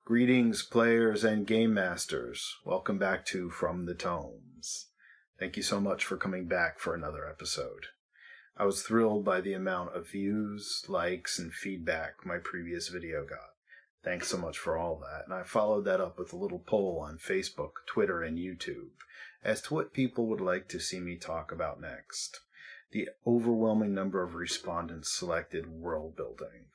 Greetings, players and game masters. Welcome back to From the Tomes. Thank you so much for coming back for another episode. I was thrilled by the amount of views, likes, and feedback my previous video got. Thanks so much for all that. And I followed that up with a little poll on Facebook, Twitter, and YouTube as to what people would like to see me talk about next. The overwhelming number of respondents selected world building.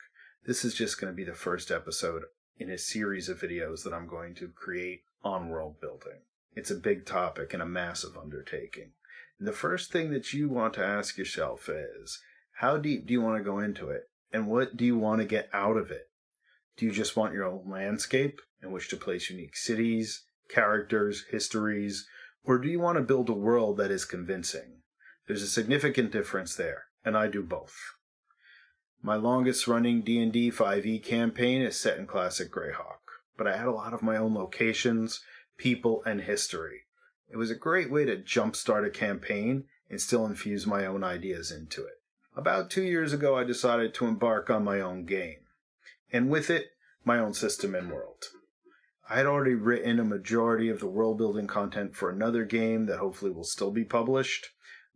This is just going to be the first episode in a series of videos that I'm going to create on world building. It's a big topic and a massive undertaking. And the first thing that you want to ask yourself is, how deep do you want to go into it? And what do you want to get out of it? Do you just want your own landscape in which to place unique cities, characters, histories, or do you want to build a world that is convincing? There's a significant difference there, and I do both. My longest running D&D 5e campaign is set in classic Greyhawk, but I had a lot of my own locations, people, and history. It was a great way to jumpstart a campaign and still infuse my own ideas into it. About 2 years ago, I decided to embark on my own game, and with it, my own system and world. I had already written a majority of the world-building content for another game that hopefully will still be published,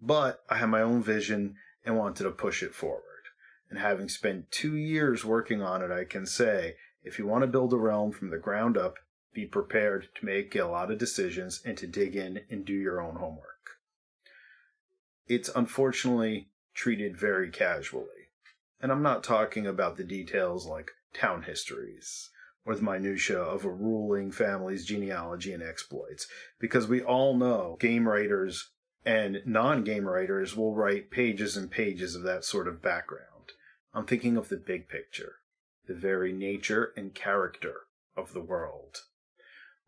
but I had my own vision and wanted to push it forward. And having spent 2 years working on it, I can say, if you want to build a realm from the ground up, be prepared to make a lot of decisions and to dig in and do your own homework. It's unfortunately treated very casually. And I'm not talking about the details like town histories or the minutiae of a ruling family's genealogy and exploits, because we all know game writers and non-game writers will write pages and pages of that sort of background. I'm thinking of the big picture, the very nature and character of the world.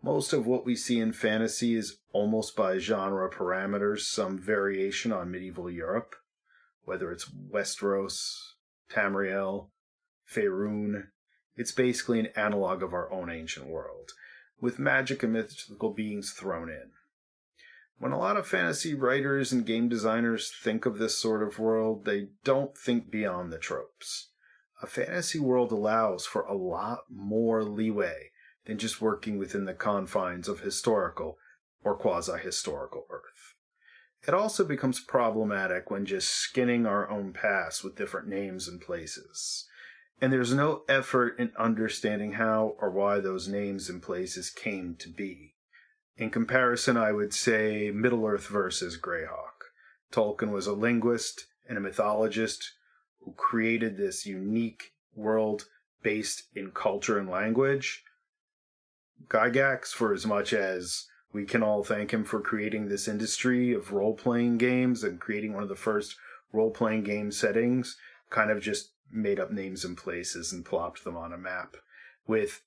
Most of what we see in fantasy is almost by genre parameters some variation on medieval Europe, whether it's Westeros, Tamriel, Faerun. It's basically an analog of our own ancient world, with magic and mythical beings thrown in. When a lot of fantasy writers and game designers think of this sort of world, they don't think beyond the tropes. A fantasy world allows for a lot more leeway than just working within the confines of historical or quasi-historical Earth. It also becomes problematic when just skinning our own past with different names and places. And there's no effort in understanding how or why those names and places came to be. In comparison, I would say Middle-earth versus Greyhawk. Tolkien was a linguist and a mythologist who created this unique world based in culture and language. Gygax, for as much as we can all thank him for creating this industry of role-playing games and creating one of the first role-playing game settings, kind of just made up names and places and plopped them on a map with,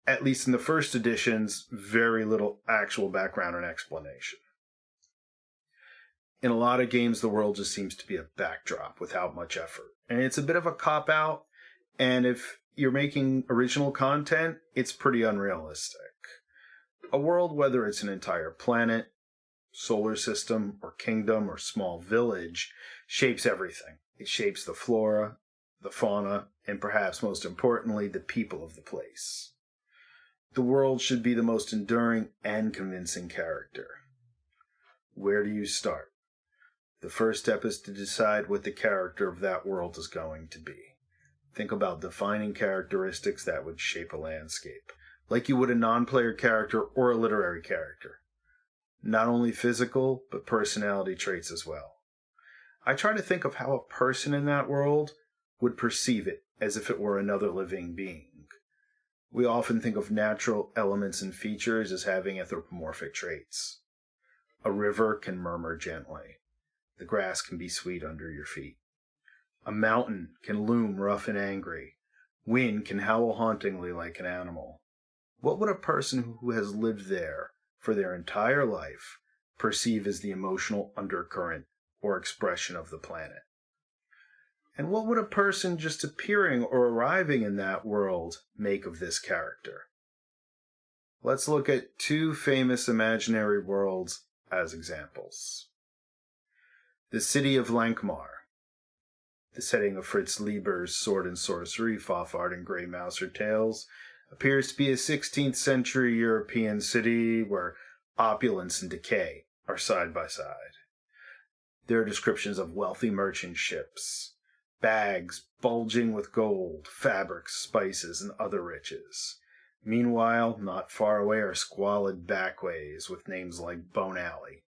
at least in the first editions, very little actual background and explanation. In a lot of games, the world just seems to be a backdrop without much effort. And it's a bit of a cop-out, and if you're making original content, it's pretty unrealistic. A world, whether it's an entire planet, solar system, or kingdom, or small village, shapes everything. It shapes the flora, the fauna, and perhaps most importantly, the people of the place. The world should be the most enduring and convincing character. Where do you start? The first step is to decide what the character of that world is going to be. Think about defining characteristics that would shape a landscape, like you would a non-player character or a literary character. Not only physical, but personality traits as well. I try to think of how a person in that world would perceive it as if it were another living being. We often think of natural elements and features as having anthropomorphic traits. A river can murmur gently. The grass can be sweet under your feet. A mountain can loom rough and angry. Wind can howl hauntingly like an animal. What would a person who has lived there for their entire life perceive as the emotional undercurrent or expression of the planet? And what would a person just appearing or arriving in that world make of this character? Let's look at two famous imaginary worlds as examples. The city of Lankhmar, the setting of Fritz Lieber's Sword and Sorcery, Fafard and Grey Mouser Tales, appears to be a 16th century European city where opulence and decay are side by side. There are descriptions of wealthy merchant ships, bags bulging with gold, fabrics, spices, and other riches. Meanwhile, not far away are squalid backways with names like Bone Alley.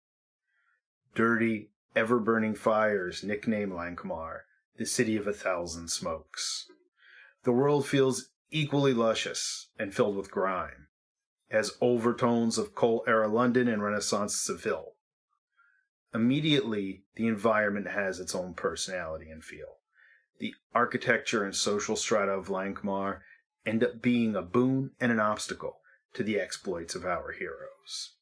Dirty, ever-burning fires nickname Lankhmar the City of 1,000 Smokes. The world feels equally luscious and filled with grime. It has overtones of coal-era London and Renaissance Seville. Immediately, the environment has its own personality and feel. The architecture and social strata of Lankhmar end up being a boon and an obstacle to the exploits of our heroes.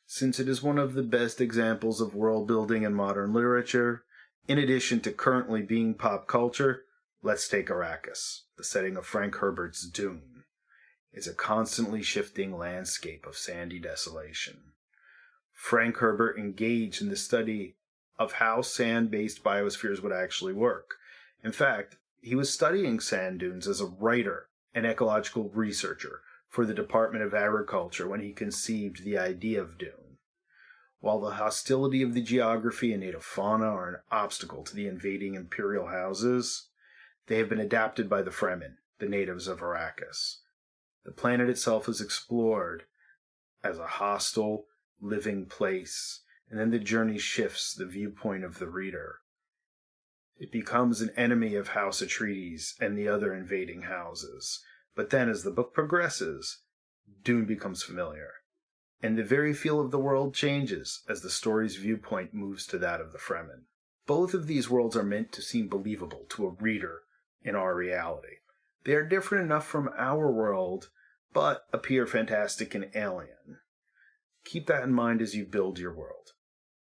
Since it is one of the best examples of world building in modern literature, in addition to currently being pop culture, let's take Arrakis, the setting of Frank Herbert's Dune. It's a constantly shifting landscape of sandy desolation. Frank Herbert engaged in the study of how sand-based biospheres would actually work. In fact, he was studying sand dunes as a writer and ecological researcher for the Department of Agriculture when he conceived the idea of Dune. While the hostility of the geography and native fauna are an obstacle to the invading imperial houses, they have been adapted by the Fremen, the natives of Arrakis. The planet itself is explored as a hostile, living place, and then the journey shifts the viewpoint of the reader. It becomes an enemy of House Atreides and the other invading houses. But then, as the book progresses, Dune becomes familiar, and the very feel of the world changes as the story's viewpoint moves to that of the Fremen. Both of these worlds are meant to seem believable to a reader in our reality. They are different enough from our world, but appear fantastic and alien. Keep that in mind as you build your world.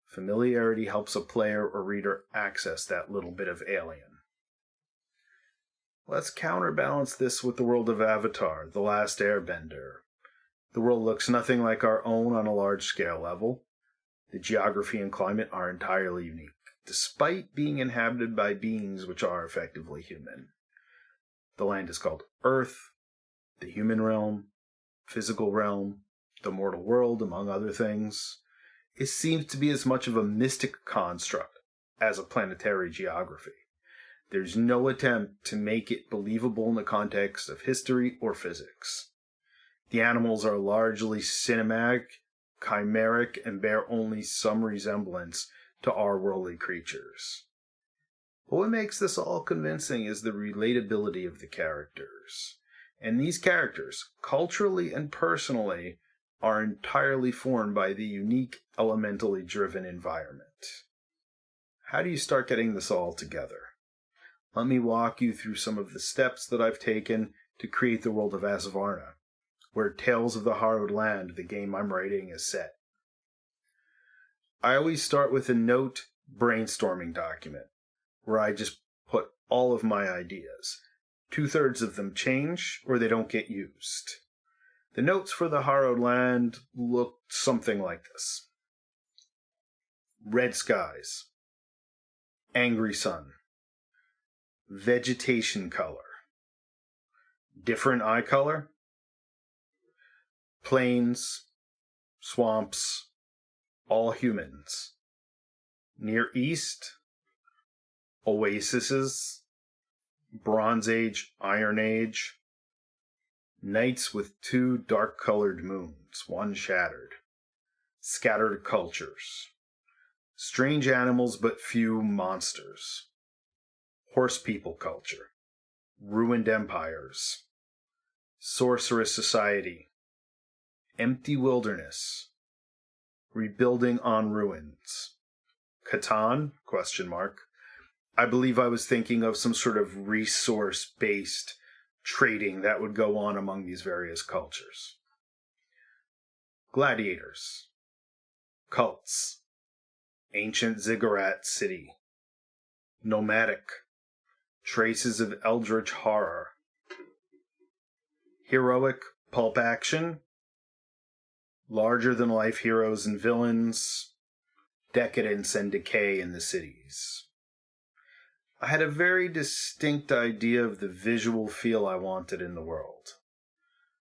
Familiarity helps a player or reader access that little bit of alien. Let's counterbalance this with the world of Avatar, The Last Airbender. The world looks nothing like our own on a large-scale level. The geography and climate are entirely unique, despite being inhabited by beings which are effectively human. The land is called Earth, the human realm, physical realm, the mortal world, among other things. It seems to be as much of a mystic construct as a planetary geography. There's no attempt to make it believable in the context of history or physics. The animals are largely cinematic, chimeric, and bear only some resemblance to our worldly creatures. But what makes this all convincing is the relatability of the characters. And these characters, culturally and personally, are entirely formed by the unique, elementally driven environment. How do you start getting this all together? Let me walk you through some of the steps that I've taken to create the world of Asvárna, where Tales of the Harrowed Land, the game I'm writing, is set. I always start with a note brainstorming document, where I just put all of my ideas. 2/3 of them change, or they don't get used. The notes for the Harrowed Land look something like this. Red skies. Angry sun. Vegetation color. Different eye color. Plains. Swamps. All humans. Near East. Oases. Bronze Age, Iron Age. Nights with 2 dark-colored moons, one shattered. Scattered cultures. Strange animals but few monsters. Horse people culture. Ruined empires. Sorceress society. Empty wilderness. Rebuilding on ruins. Catan? ? I believe I was thinking of some sort of resource-based trading that would go on among these various cultures. Gladiators. Cults. Ancient ziggurat city. Nomadic. Traces of eldritch horror. Heroic-Pulp Action. Larger-than-life heroes and villains. Decadence and decay in the cities. I had a very distinct idea of the visual feel I wanted in the world.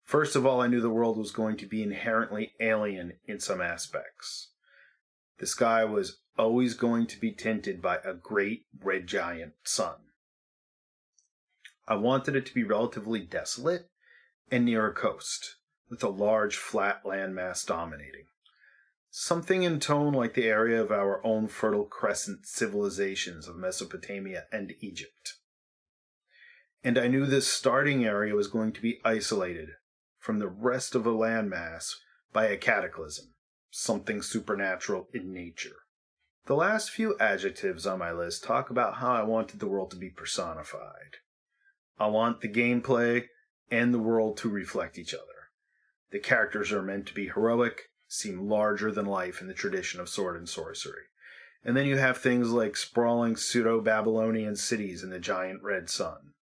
First of all, I knew the world was going to be inherently alien in some aspects. The sky was always going to be tinted by a great red giant sun. I wanted it to be relatively desolate and near a coast, with a large flat landmass dominating. Something in tone like the area of our own Fertile Crescent civilizations of Mesopotamia and Egypt. And I knew this starting area was going to be isolated from the rest of a landmass by a cataclysm, something supernatural in nature. The last few adjectives on my list talk about how I wanted the world to be personified. I want the gameplay and the world to reflect each other. The characters are meant to be heroic, seem larger than life in the tradition of sword and sorcery. And then you have things like sprawling pseudo-Babylonian cities in the giant red sun.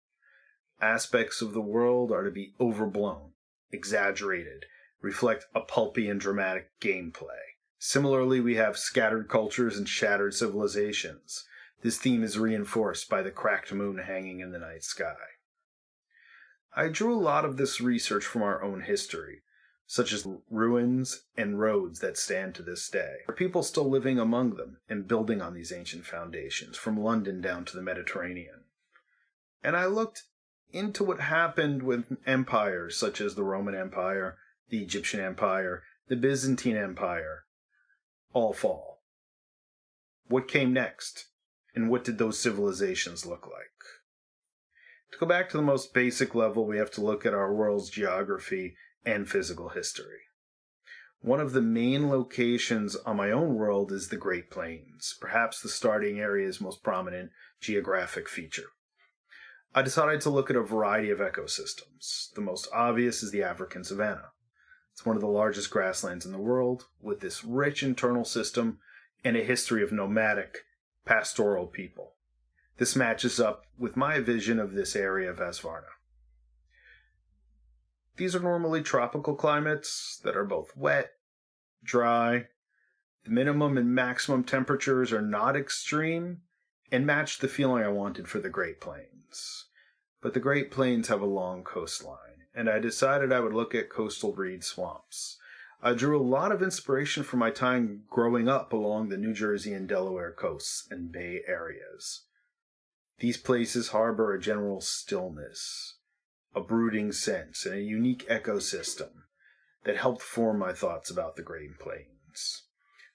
Aspects of the world are to be overblown, exaggerated, reflect a pulpy and dramatic gameplay. Similarly, we have scattered cultures and shattered civilizations. This theme is reinforced by the cracked moon hanging in the night sky. I drew a lot of this research from our own history, such as ruins and roads that stand to this day. There are people still living among them and building on these ancient foundations, from London down to the Mediterranean. And I looked into what happened with empires such as the Roman Empire, the Egyptian Empire, the Byzantine Empire, all fall. What came next? And what did those civilizations look like? To go back to the most basic level, we have to look at our world's geography and physical history. One of the main locations on my own world is the Great Plains, perhaps the starting area's most prominent geographic feature. I decided to look at a variety of ecosystems. The most obvious is the African savanna. It's one of the largest grasslands in the world, with this rich internal system and a history of nomadic, pastoral people. This matches up with my vision of this area of Asvárna. These are normally tropical climates that are both wet, dry. The minimum and maximum temperatures are not extreme and match the feeling I wanted for the Great Plains. But the Great Plains have a long coastline, and I decided I would look at coastal reed swamps. I drew a lot of inspiration from my time growing up along the New Jersey and Delaware coasts and bay areas. These places harbor a general stillness, a brooding sense, and a unique ecosystem that helped form my thoughts about the Great Plains.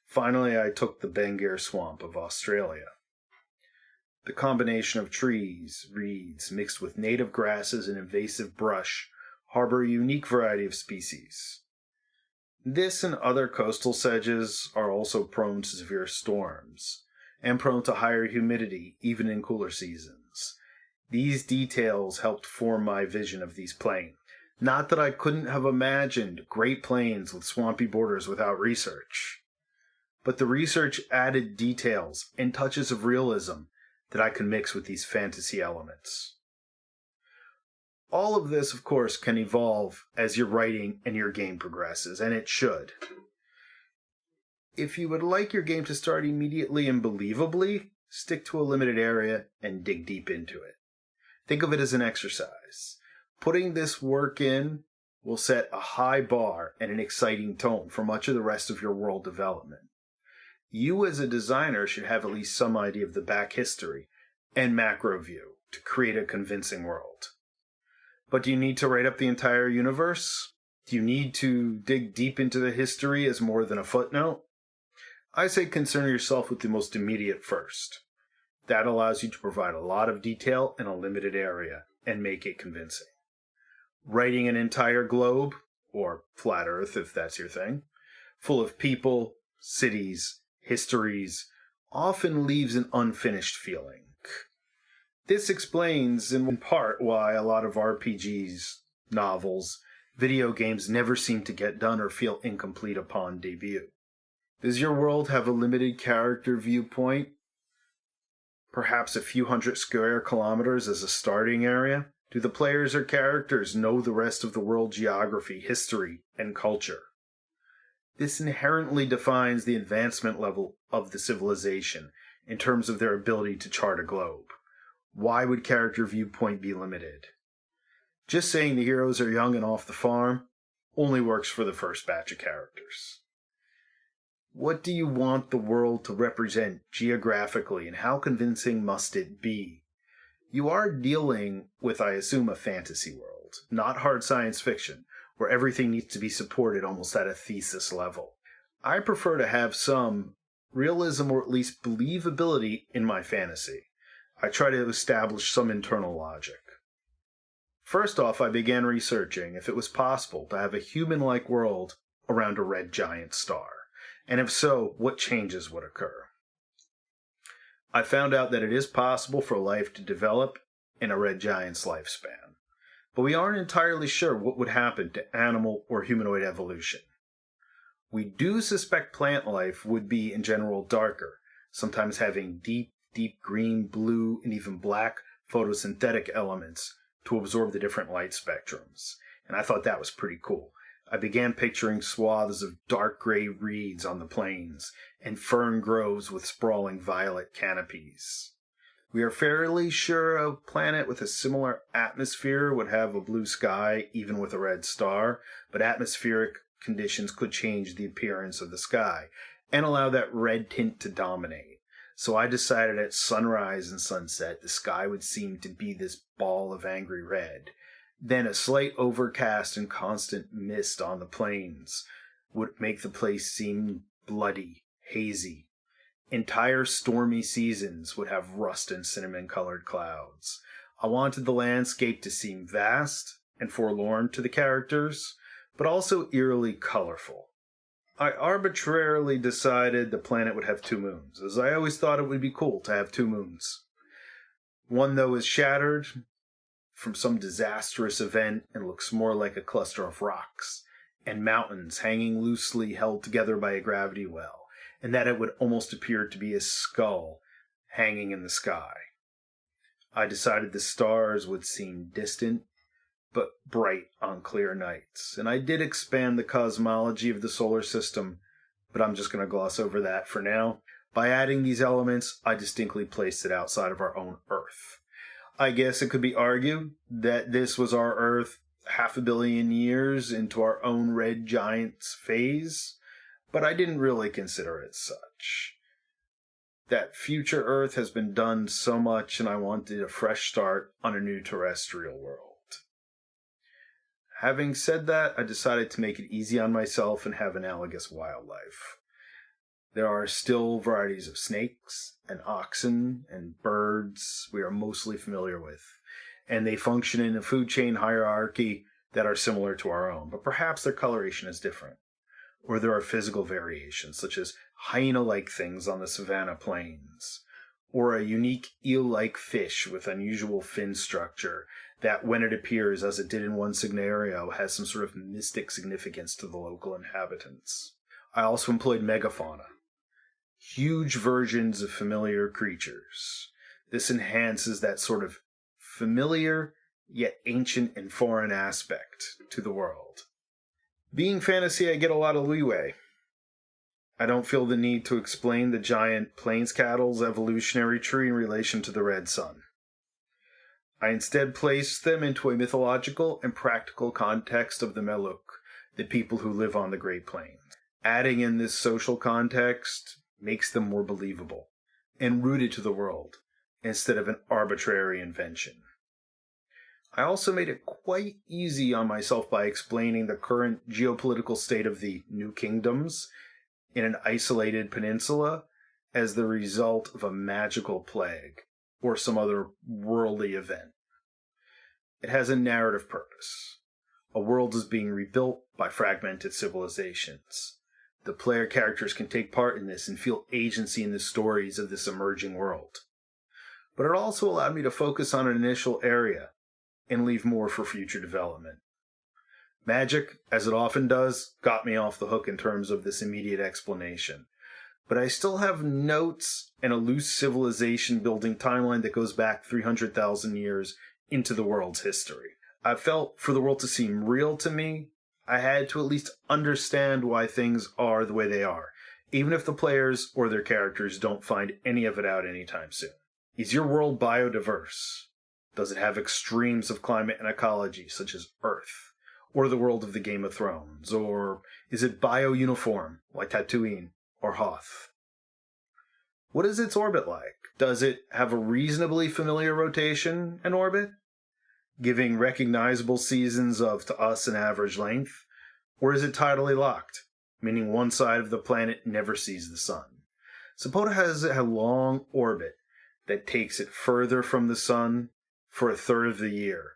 Finally, I took the Bangor Swamp of Australia. The combination of trees, reeds, mixed with native grasses and invasive brush harbor a unique variety of species. This and other coastal sedges are also prone to severe storms, and prone to higher humidity even in cooler seasons. These details helped form my vision of these plains. Not that I couldn't have imagined Great Plains with swampy borders without research, but the research added details and touches of realism that I can mix with these fantasy elements. All of this, of course, can evolve as your writing and your game progresses, and it should. If you would like your game to start immediately and believably, stick to a limited area and dig deep into it. Think of it as an exercise. Putting this work in will set a high bar and an exciting tone for much of the rest of your world development. You as a designer should have at least some idea of the back history and macro view to create a convincing world. But do you need to write up the entire universe? Do you need to dig deep into the history as more than a footnote? I say concern yourself with the most immediate first. That allows you to provide a lot of detail in a limited area and make it convincing. Writing an entire globe, or flat Earth if that's your thing, full of people, cities, histories, often leaves an unfinished feeling. This explains in part why a lot of RPGs, novels, video games never seem to get done or feel incomplete upon debut. Does your world have a limited character viewpoint? Perhaps a few hundred square kilometers as a starting area? Do the players or characters know the rest of the world geography, history, and culture? This inherently defines the advancement level of the civilization in terms of their ability to chart a globe. Why would character viewpoint be limited? Just saying the heroes are young and off the farm only works for the first batch of characters. What do you want the world to represent geographically, and how convincing must it be? You are dealing with, I assume, a fantasy world, not hard science fiction, where everything needs to be supported almost at a thesis level. I prefer to have some realism or at least believability in my fantasy. I try to establish some internal logic. First off, I began researching if it was possible to have a human-like world around a red giant star, and if so, what changes would occur. I found out that it is possible for life to develop in a red giant's lifespan, but we aren't entirely sure what would happen to animal or humanoid evolution. We do suspect plant life would be in general darker, sometimes having deep green, blue, and even black photosynthetic elements to absorb the different light spectrums, and I thought that was pretty cool. I began picturing swaths of dark gray reeds on the plains, and fern groves with sprawling violet canopies. We are fairly sure a planet with a similar atmosphere would have a blue sky, even with a red star, but atmospheric conditions could change the appearance of the sky, and allow that red tint to dominate. So I decided at sunrise and sunset the sky would seem to be this ball of angry red. Then a slight overcast and constant mist on the plains would make the place seem bloody, hazy. Entire stormy seasons would have rust and cinnamon-colored clouds. I wanted the landscape to seem vast and forlorn to the characters, but also eerily colorful. I arbitrarily decided the planet would have 2 moons, as I always thought it would be cool to have 2 moons. One, though, is shattered from some disastrous event and looks more like a cluster of rocks and mountains hanging loosely held together by a gravity well, and that it would almost appear to be a skull hanging in the sky. I decided the stars would seem distant but bright on clear nights, and I did expand the cosmology of the solar system, but I'm just going to gloss over that for now. By adding these elements, I distinctly placed it outside of our own Earth. I guess it could be argued that this was our Earth 500 million years into our own red giant's phase, but I didn't really consider it such. That future Earth has been done so much, and I wanted a fresh start on a new terrestrial world. Having said that, I decided to make it easy on myself and have analogous wildlife. There are still varieties of snakes and oxen and birds we are mostly familiar with, and they function in a food chain hierarchy that are similar to our own, but perhaps their coloration is different. Or there are physical variations, such as hyena-like things on the savanna plains, or a unique eel-like fish with unusual fin structure that, when it appears, as it did in one scenario, has some sort of mystic significance to the local inhabitants. I also employed megafauna, huge versions of familiar creatures. This enhances that sort of familiar, yet ancient and foreign aspect to the world. Being fantasy, I get a lot of leeway. I don't feel the need to explain the giant plains cattle's evolutionary tree in relation to the red sun. I instead place them into a mythological and practical context of the Meluk, the people who live on the Great Plains. Adding in this social context makes them more believable and rooted to the world, instead of an arbitrary invention. I also made it quite easy on myself by explaining the current geopolitical state of the New Kingdoms in an isolated peninsula as the result of a magical plague or some other worldly event. It has a narrative purpose. A world is being rebuilt by fragmented civilizations. The player characters can take part in this and feel agency in the stories of this emerging world. But it also allowed me to focus on an initial area and leave more for future development. Magic, as it often does, got me off the hook in terms of this immediate explanation. But I still have notes and a loose civilization building timeline that goes back 300,000 years into the world's history. I felt for the world to seem real to me, I had to at least understand why things are the way they are, even if the players or their characters don't find any of it out anytime soon. Is your world biodiverse? Does it have extremes of climate and ecology, such as Earth, or the world of the Game of Thrones? Or is it bio-uniform, like Tatooine or Hoth? What is its orbit like? Does it have a reasonably familiar rotation and orbit, giving recognizable seasons of, to us, an average length? Or is it tidally locked, meaning one side of the planet never sees the sun? Sapota has a long orbit that takes it further from the sun for a third of the year.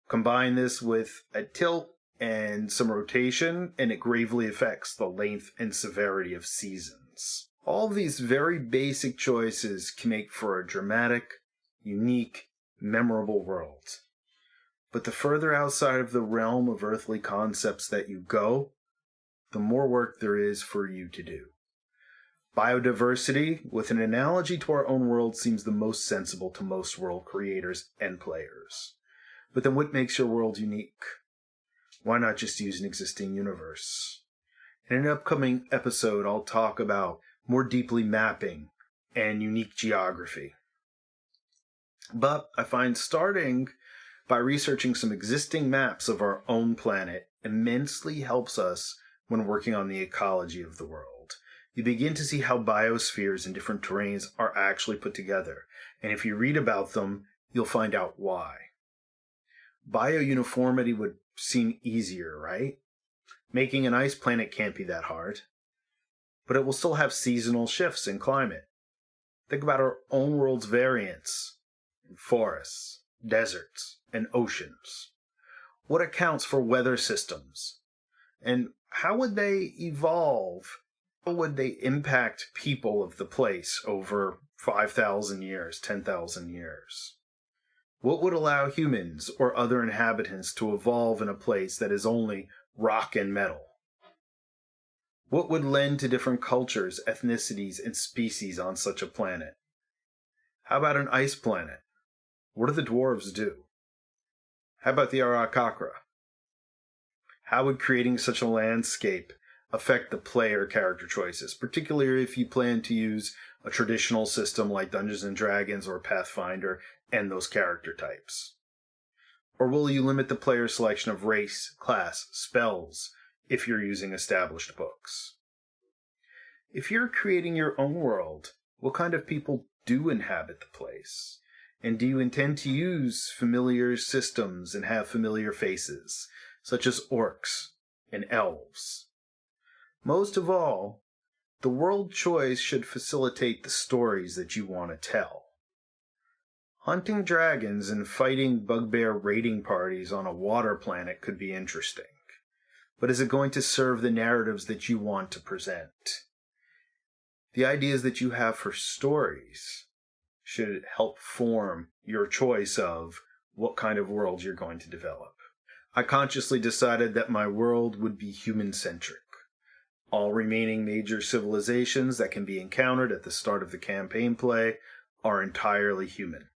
Combine this with a tilt and some rotation, and it gravely affects the length and severity of seasons. All of these very basic choices can make for a dramatic, unique, memorable world. But the further outside of the realm of earthly concepts that you go, the more work there is for you to do. Biodiversity, with an analogy to our own world, seems the most sensible to most world creators and players. But then what makes your world unique? Why not just use an existing universe? In an upcoming episode, I'll talk about more deeply mapping and unique geography. But I find starting by researching some existing maps of our own planet immensely helps us when working on the ecology of the world. You begin to see how biospheres and different terrains are actually put together, and if you read about them, you'll find out why. Biouniformity would seem easier, right? Making an ice planet can't be that hard. But it will still have seasonal shifts in climate. Think about our own world's variance in forests, deserts, and oceans. What accounts for weather systems? And how would they evolve? How would they impact people of the place over 5,000 years, 10,000 years? What would allow humans or other inhabitants to evolve in a place that is only rock and metal? What would lend to different cultures, ethnicities, and species on such a planet? How about an ice planet? What do the dwarves do? How about the Arakakra? How would creating such a landscape affect the player character choices, particularly if you plan to use a traditional system like Dungeons & Dragons or Pathfinder and those character types? Or will you limit the player's selection of race, class, spells, if you're using established books? If you're creating your own world, what kind of people do inhabit the place? And do you intend to use familiar systems and have familiar faces, such as orcs and elves? Most of all, the world choice should facilitate the stories that you want to tell. Hunting dragons and fighting bugbear raiding parties on a water planet could be interesting. But is it going to serve the narratives that you want to present? The ideas that you have for stories should help form your choice of what kind of world you're going to develop. I consciously decided that my world would be human-centric. All remaining major civilizations that can be encountered at the start of the campaign play are entirely human.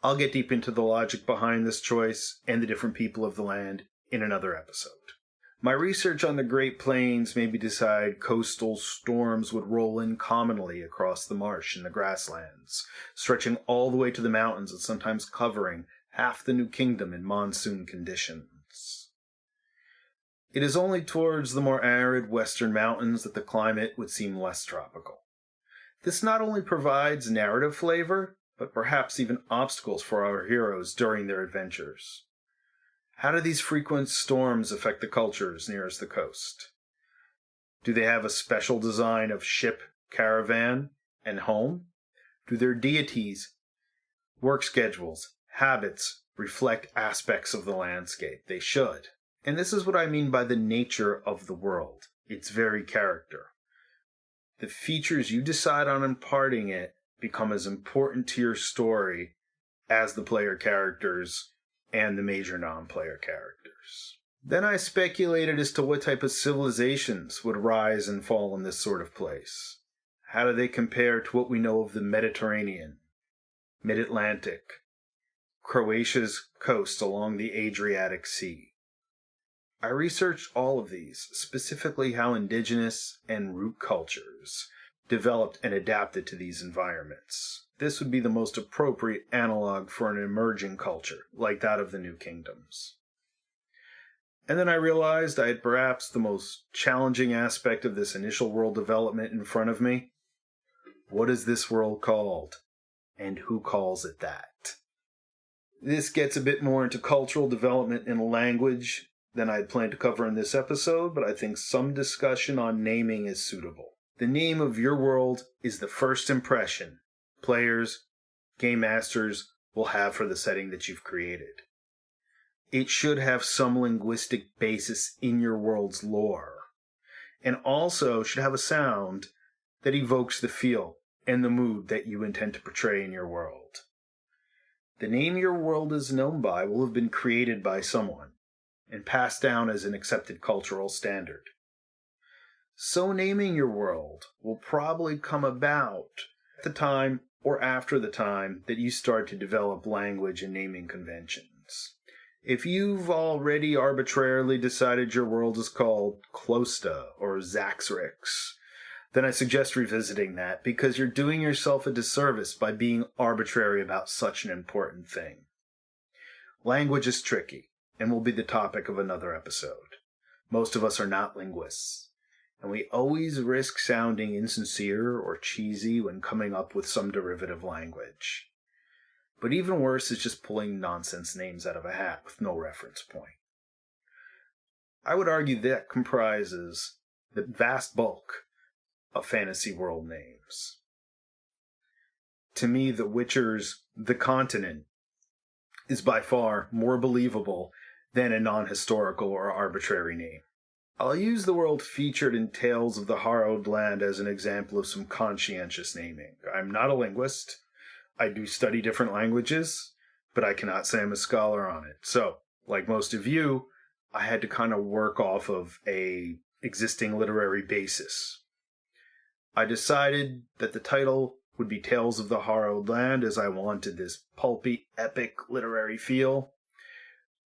I'll get deep into the logic behind this choice and the different people of the land in another episode. My research on the Great Plains made me decide coastal storms would roll in commonly across the marsh and the grasslands, stretching all the way to the mountains and sometimes covering half the New Kingdom in monsoon conditions. It is only towards the more arid western mountains that the climate would seem less tropical. This not only provides narrative flavor, but perhaps even obstacles for our heroes during their adventures. How do these frequent storms affect the cultures nearest the coast? Do they have a special design of ship, caravan, and home? Do their deities, work schedules, habits reflect aspects of the landscape? They should. And this is what I mean by the nature of the world, its very character. The features you decide on imparting it become as important to your story as the player characters and the major non-player characters. Then I speculated as to what type of civilizations would rise and fall in this sort of place. How do they compare to what we know of the Mediterranean, Mid-Atlantic, Croatia's coast along the Adriatic Sea? I researched all of these, specifically how indigenous and root cultures developed and adapted to these environments. This would be the most appropriate analog for an emerging culture, like that of the New Kingdoms. And then I realized I had perhaps the most challenging aspect of this initial world development in front of me. What is this world called? And who calls it that? This gets a bit more into cultural development and language than I had planned to cover in this episode, but I think some discussion on naming is suitable. The name of your world is the first impression players, game masters will have for the setting that you've created. It should have some linguistic basis in your world's lore, and also should have a sound that evokes the feel and the mood that you intend to portray in your world. The name your world is known by will have been created by someone and passed down as an accepted cultural standard. So naming your world will probably come about at the time or after the time that you start to develop language and naming conventions. If you've already arbitrarily decided your world is called Closta or Zaxrix, then I suggest revisiting that, because you're doing yourself a disservice by being arbitrary about such an important thing. Language is tricky, and will be the topic of another episode. Most of us are not linguists, and we always risk sounding insincere or cheesy when coming up with some derivative language. But even worse is just pulling nonsense names out of a hat with no reference point. I would argue that comprises the vast bulk of fantasy world names. To me, The Witcher's The Continent is by far more believable than a non-historical or arbitrary name. I'll use the world featured in Tales of the Harrowed Land as an example of some conscientious naming. I'm not a linguist. I do study different languages, but I cannot say I'm a scholar on it. So, like most of you, I had to kind of work off of a existing literary basis. I decided that the title would be Tales of the Harrowed Land, as I wanted this pulpy, epic literary feel.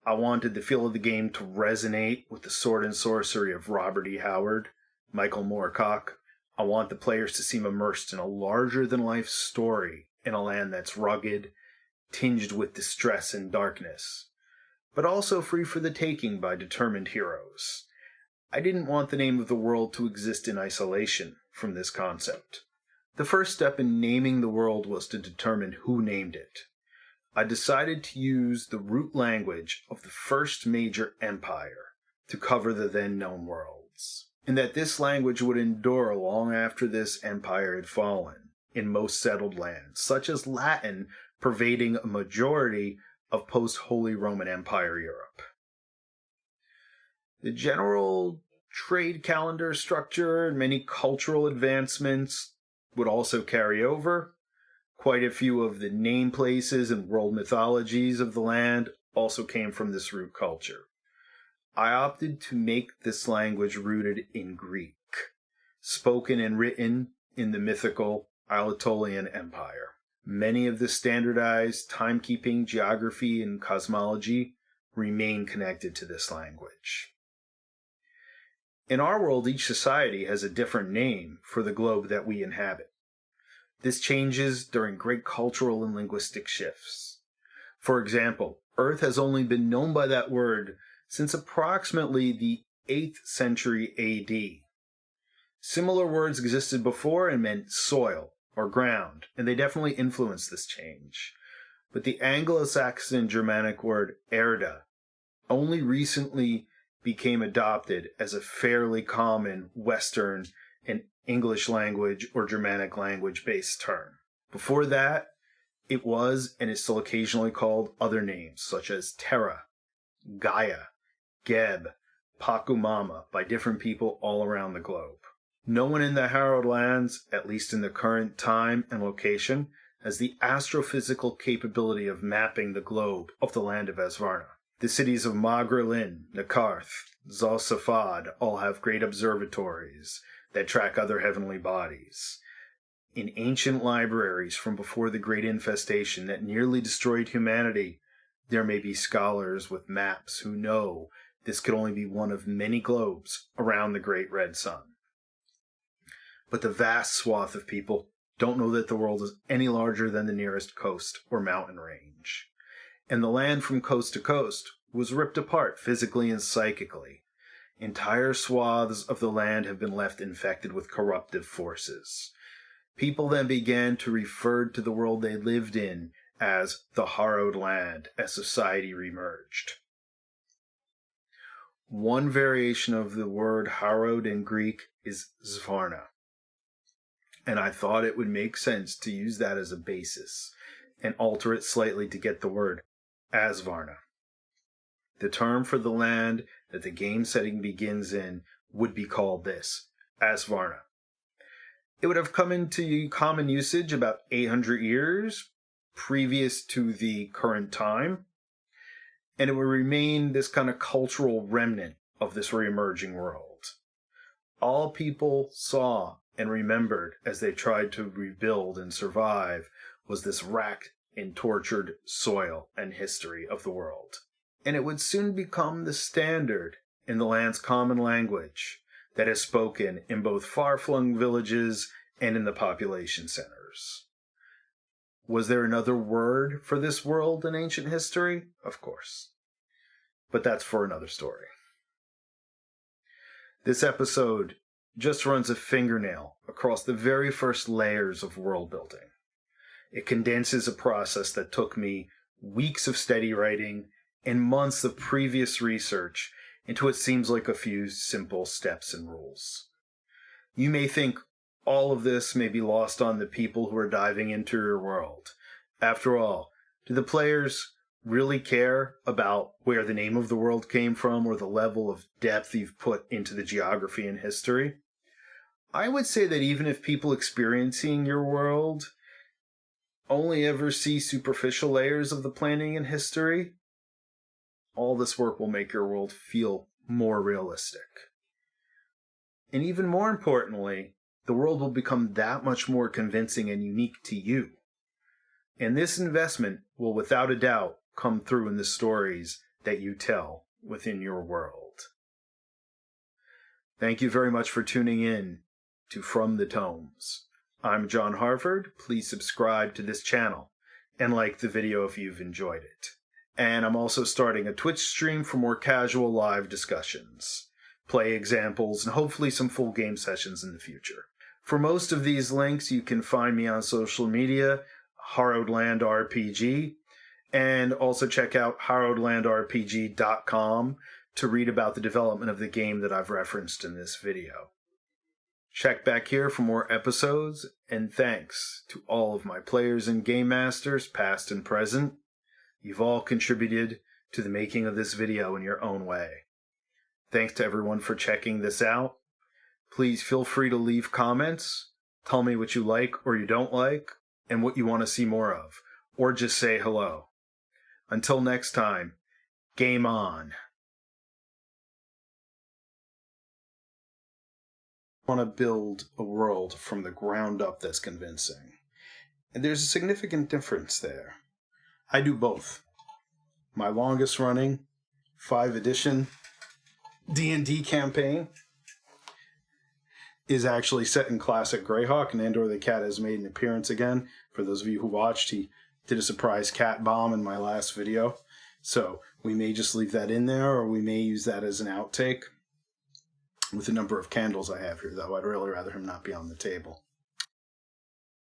I wanted the feel of the game to resonate with the sword and sorcery of Robert E. Howard, Michael Moorcock. I want the players to seem immersed in a larger-than-life story in a land that's rugged, tinged with distress and darkness, but also free for the taking by determined heroes. I didn't want the name of the world to exist in isolation from this concept. The first step in naming the world was to determine who named it. I decided to use the root language of the first major empire to cover the then known worlds, and that this language would endure long after this empire had fallen in most settled lands, such as Latin pervading a majority of post-Holy Roman Empire Europe. The general trade calendar structure and many cultural advancements would also carry over. Quite a few of the name places and world mythologies of the land also came from this root culture. I opted to make this language rooted in Greek, spoken and written in the mythical Aetolian Empire. Many of the standardized timekeeping, geography, and cosmology remain connected to this language. In our world, each society has a different name for the globe that we inhabit. This changes during great cultural and linguistic shifts. For example, Earth has only been known by that word since approximately the 8th century AD. Similar words existed before and meant soil or ground, and they definitely influenced this change. But the Anglo-Saxon Germanic word erda only recently became adopted as a fairly common Western and English language or Germanic language-based term. Before that, it was and is still occasionally called other names, such as Terra, Gaia, Geb, Pacumama, by different people all around the globe. No one in the Harrowed Lands, at least in the current time and location, has the astrophysical capability of mapping the globe of the land of Asvárna. The cities of Magrelin, Nakarth, Zalsafad all have great observatories that track other heavenly bodies. In ancient libraries from before the Great Infestation that nearly destroyed humanity, there may be scholars with maps who know this could only be one of many globes around the Great Red Sun. But the vast swath of people don't know that the world is any larger than the nearest coast or mountain range. And the land from coast to coast was ripped apart physically and psychically. Entire swaths of the land have been left infected with corruptive forces. People then began to refer to the world they lived in as the Harrowed Land as society remerged. One variation of the word harrowed in Greek is Asvárna, and I thought it would make sense to use that as a basis and alter it slightly to get the word Asvárna. The term for the land that the game setting begins in would be called this, Asvárna. It would have come into common usage about 800 years previous to the current time, and it would remain this kind of cultural remnant of this re-emerging world. All people saw and remembered as they tried to rebuild and survive was this racked and tortured soil and history of the world. And it would soon become the standard in the land's common language that is spoken in both far-flung villages and in the population centers. Was there another word for this world in ancient history? Of course. But that's for another story. This episode just runs a fingernail across the very first layers of world building. It condenses a process that took me weeks of steady writing and months of previous research into what seems like a few simple steps and rules. You may think all of this may be lost on the people who are diving into your world. After all, do the players really care about where the name of the world came from or the level of depth you've put into the geography and history? I would say that even if people experiencing your world only ever see superficial layers of the planning and history, all this work will make your world feel more realistic. And even more importantly, the world will become that much more convincing and unique to you. And this investment will without a doubt come through in the stories that you tell within your world. Thank you very much for tuning in to From the Tomes. I'm John Harford. Please subscribe to this channel and like the video if you've enjoyed it. And I'm also starting a Twitch stream for more casual live discussions, play examples, and hopefully some full game sessions in the future. For most of these links, you can find me on social media, Harrowed Land RPG, and also check out harrowedlandrpg.com to read about the development of the game that I've referenced in this video. Check back here for more episodes, and thanks to all of my players and game masters, past and present. You've all contributed to the making of this video in your own way. Thanks to everyone for checking this out. Please feel free to leave comments, tell me what you like or you don't like, and what you want to see more of, or just say hello. Until next time, game on. I want to build a world from the ground up that's convincing. And there's a significant difference there. I do both. My longest running 5 edition D&D campaign is actually set in classic Greyhawk, and Andor the Cat has made an appearance again. For those of you who watched, he did a surprise cat bomb in my last video. So we may just leave that in there, or we may use that as an outtake. With the number of candles I have here, though, I'd really rather him not be on the table.